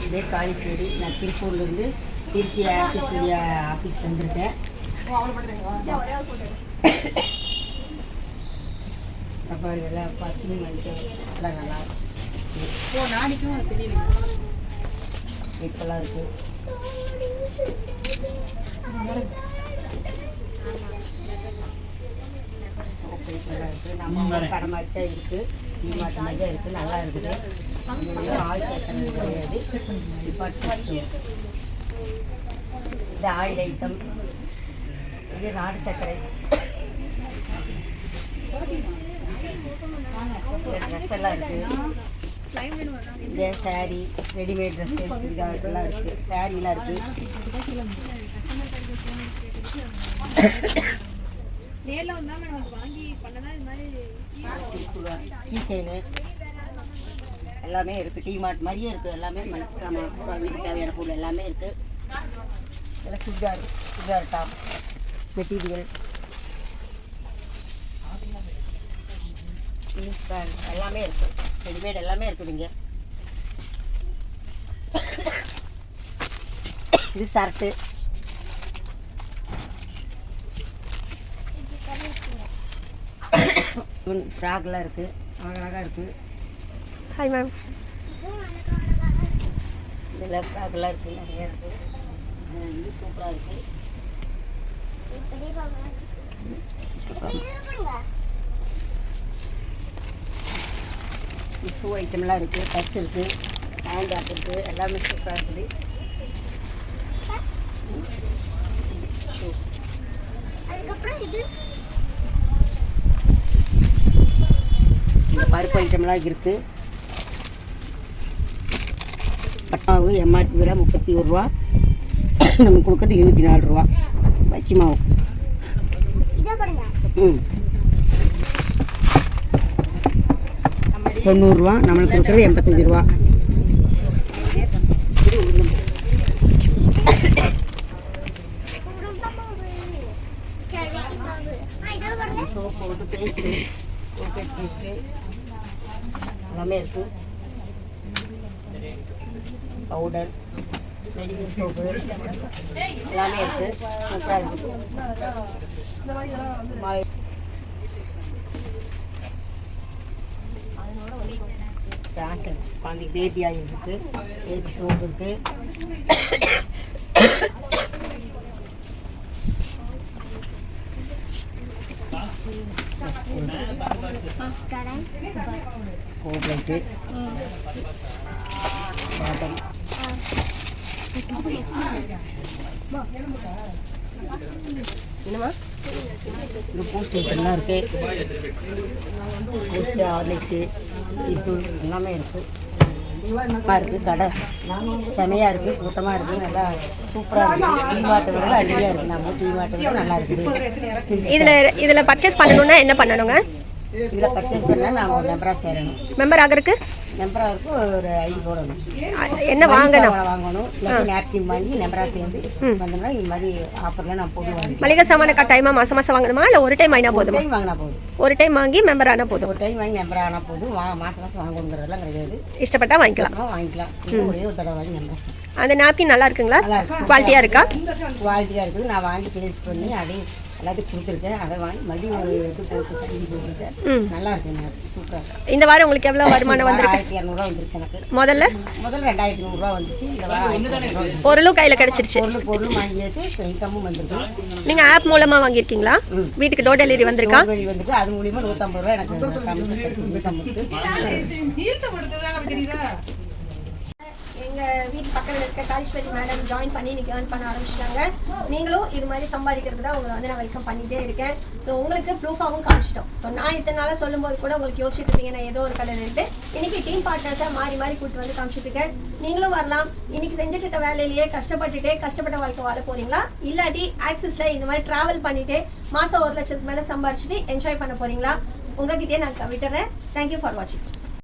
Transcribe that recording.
இதே காளிஸ்வரி. நான் திருப்பூர்லேருந்து திருச்சி ஆக்சிஸ் இந்தியா ஆஃபீஸ் வந்திருக்கேன். அப்போ எல்லாம் பசுமை மதிக்க எல்லாம் நல்லா நாளைக்கும் தெரியல இப்பெல்லாம் இருக்குது. நம்ம கடை மாதிரி தான் இருக்குது, டீ மாட்டு மாதிரி தான் இருக்குது, நல்லா இருக்குது. ஆயில் சேர்க்கறது கிடையாது. இது ஆயில் ஐட்டம், இது நாடு சர்க்கரை, ட்ரெஸ் எல்லாம் இருக்குது. இதே சாரீ, ரெடிமேட் ட்ரெஸ்ஸஸ் இதெல்லாம் இருக்குது. சாரீலாம் இருக்குது. கீ செயினு எல்லாமே இருக்குது. டீ மார்ட் மாதிரியே இருக்குது. எல்லாமே வீட்டுக்கு தேவையான பொருள் எல்லாமே இருக்குது. இதெல்லாம் churidar top, material, jeans pant எல்லாமே இருக்குது. ரெடிமேட் எல்லாமே இருக்குதுங்க. இது ஷர்ட்டு, ஃப்ராக்லாம் இருக்குது. அழகாக இருக்குது. Hi ma'am. இதில் ஃப்ராக்லாம் இருக்குது, நிறையா இருக்குது. இது சூப்பராக இருக்குது. ஷூ ஐட்டம்லாம் இருக்குது. பர்ஸ் இருக்குது, ஹேண்ட் பேக் இருக்குது. எல்லாமே சூப்பராக இருக்குது. ஷூ, அதுக்கப்புறம் இது பருப்பு ஐட்டம்லாம் இருக்குது. பட்டாவு எம்ஆர்பி விலை 31 ரூபா, நம்ம கொடுக்குறது 24 ரூபா. பச்சி மாவு 90 ரூபா, நம்மளுக்கு கொடுக்குறது 85 ரூபா. சோப்பு போட்டு பேஸ்ட்டு, கோல்கேட் பேஸ்ட்டு எல்லாமே இருக்குது. பவுடர், மெடிக்கல் சோப்பு எல்லாமே இருக்குது. சூப்பராக இருக்குது. ஜான்சன் குழந்தைக்கு பேபி ஆயில் இருக்குது. பேபி சோப்பு இருக்குது. கோப்லைட்டு, பாட்டம், என்னம்மா இது பூஸ்ட் ஐட்டம்லாம் இருக்குது. பூஸ்ட்டு, ஹார்லிக்ஸு, இது எல்லாமே இருக்குது. நல்லா இருக்குது. கடை செமையாக இருக்குது, கூட்டமாக இருக்குது, நல்லா சூப்பராக இருக்குது. டீ மாட்டை விட அருமையாக இருக்குது. நம்ம டீ மாட்டை விட நல்லா இருக்குது. இதில் பர்ச்சேஸ் பண்ணணுன்னா என்ன பண்ணணுங்க? இதில் பர்ச்சேஸ் பண்ணால் நான் ஒரு மெம்பராக சேரணும். மெம்பர் ஆகிறதுக்கு மெம்பராக ஒரு ஐடி போடணும். என்ன வாங்கணும்? வாங்கணும். இல்லை நேப்கின் வாங்கி மெம்பராக சேர்ந்து வந்தோம்னா இது மாதிரி ஆஃபரில் நான் போடுவேன். மளிகை சாமான கட்டாயமாக மாதம் மாதம் வாங்கணுமா, இல்லை ஒரு டைம் வாங்கினா போதும்? டைம் வாங்கினா போதும். ஒரு டைம் வாங்கி மெம்பர் ஆனால் போதும். ஒரு டைம் வாங்கி மெம்பர் ஆனால் போதும். மாதம் மாதம் வாங்கணுங்கிறதெல்லாம் கிடையாது. இஷ்டப்பட்டா வாங்கிக்கலாம். வாங்கிக்கலாம். ஒரே ஒரு தடவை வாங்கி மெம்பர். அந்த நாப்கின் நல்லா இருக்குங்களா? நல்லா இருக்கு. குவாலிட்டியாக இருக்கா? குவாலிட்டியாக இருக்குது. நான் வாங்கி சேல்ஸ் பண்ணி அதையும் எல்லாத்தையும் கொடுத்துருக்கேன். அதை வாங்கி மறுபடியும் ஒரு இது போட்டு கட்டி போட்டுருக்கேன். நல்லா இருக்குங்க, சூப்பராக. இந்த வாரம் உங்களுக்கு எவ்வளோ வருமானம் வந்திருக்கு? 1200 வந்திருக்கு எனக்கு. முதல்ல 2100 வந்துச்சு. இந்த வாரம் பொருளும் கையில் கிடச்சிருச்சு. பொருளும் வாங்கியாச்சு, இன்கமும் வந்துருக்கு. நீங்கள் ஆப் மூலமாக வாங்கியிருக்கீங்களா? வீட்டுக்கு டோர் டெலிவரி வந்திருக்கா? வந்துட்டு அது மூலியமா 150 ரூபா எனக்கு இன்கம் இருக்குது. எங்கள் வீட்டு பக்கத்தில் இருக்க காளீஸ்வரி மேடம் ஜாயின் பண்ணி இன்றைக்கி ஏர்ன் பண்ண ஆரம்பிச்சிட்டாங்க. நீங்களும் இது மாதிரி சம்பாதிக்கிறது தான் உங்களை வந்து நான் வெல்கம் பண்ணிகிட்டே இருக்கேன். ஸோ உங்களுக்கு ப்ரூஃபாகவும் காமிச்சிட்டோம். ஸோ நான் இத்தனை நாளாக சொல்லும்போது கூட உங்களுக்கு யோசிச்சுட்டு இருப்பீங்க நான் ஏதோ ஒரு கடை நின்று இன்றைக்கி டீம் பார்ட்னர்ஸை மாறி மாறி கூப்பிட்டு வந்து காமிச்சிட்டு இருக்கேன். நீங்களும் வரலாம். இன்றைக்கி செஞ்சுட்டு இருக்க வேலையிலேயே கஷ்டப்பட்ட வாழ்க்கை வாழ போகிறீங்களா, இல்லாட்டி ஆக்சிஸில் இந்த மாதிரி ட்ராவல் பண்ணிவிட்டு மாதம் 1 லட்சத்துக்கு மேலே சம்பாரிச்சுட்டு என்ஜாய் பண்ண போகிறீங்களா? உங்ககிட்டே நான் விட்டுறேன். தேங்க்யூ ஃபார் வாட்சிங்.